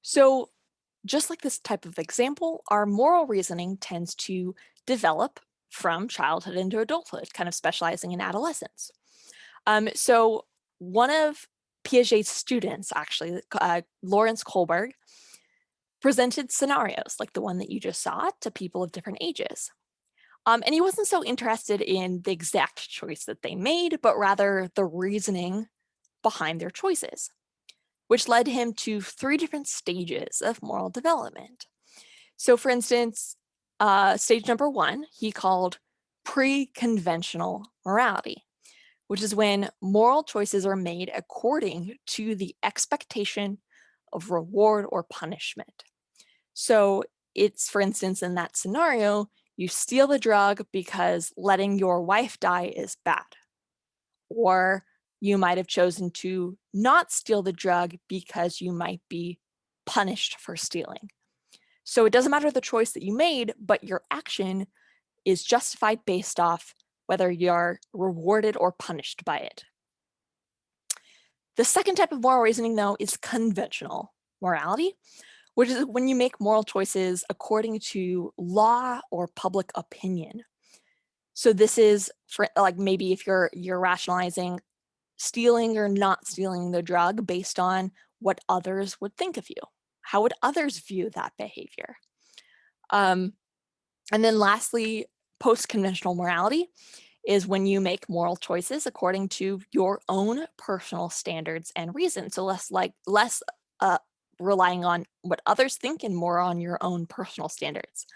So just like this type of example, our moral reasoning tends to develop from childhood into adulthood, kind of specializing in adolescence. So one of Piaget's students, actually, Lawrence Kohlberg, presented scenarios like the one that you just saw to people of different ages. And he wasn't so interested in the exact choice that they made, but rather the reasoning behind their choices, which led him to three different stages of moral development. So for instance, stage number one, he called pre-conventional morality, which is when moral choices are made according to the expectation of reward or punishment. So it's, for instance, in that scenario, you steal the drug because letting your wife die is bad. Or you might have chosen to not steal the drug because you might be punished for stealing. So it doesn't matter the choice that you made, but your action is justified based off whether you're rewarded or punished by it. The second type of moral reasoning, though, is conventional morality, which is when you make moral choices according to law or public opinion. So this is for like maybe if you're rationalizing stealing or not stealing the drug based on what others would think of you. How would others view that behavior? And then lastly, post-conventional morality is when you make moral choices according to your own personal standards and reasons. So less relying on what others think and more on your own personal standards.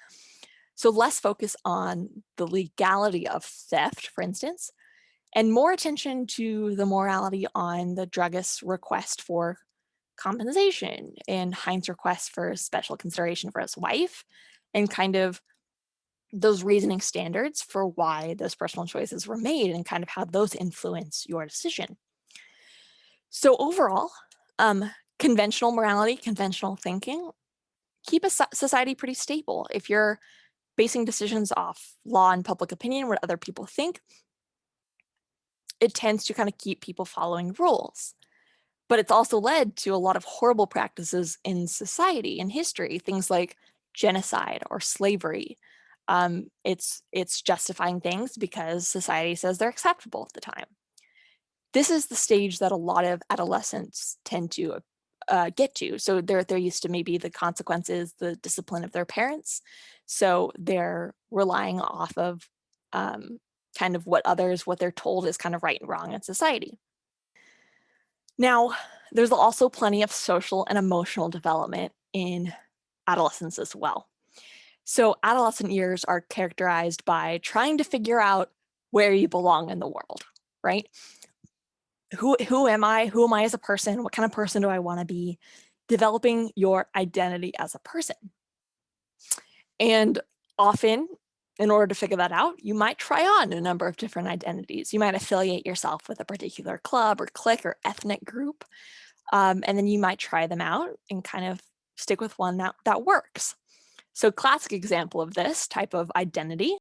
So less focus on the legality of theft, for instance, and more attention to the morality on the druggist's request for compensation and Heinz's request for special consideration for his wife, and kind of those reasoning standards for why those personal choices were made and kind of how those influence your decision. So overall, conventional morality, conventional thinking, keep a society pretty stable. If you're basing decisions off law and public opinion, what other people think, it tends to kind of keep people following rules. But it's also led to a lot of horrible practices in society and history, things like genocide or slavery. It's justifying things because society says they're acceptable at the time. This is the stage that a lot of adolescents tend to get to. So they're used to maybe the consequences, the discipline of their parents. So they're relying off of kind of what they're told is kind of right and wrong in society. Now, there's also plenty of social and emotional development in adolescence as well. So adolescent years are characterized by trying to figure out where you belong in the world, right? Who am I? Who am I as a person? What kind of person do I want to be? Developing your identity as a person. And often, in order to figure that out, you might try on a number of different identities. You might affiliate yourself with a particular club or clique or ethnic group, and then you might try them out and kind of stick with one that works. So classic example of this type of identity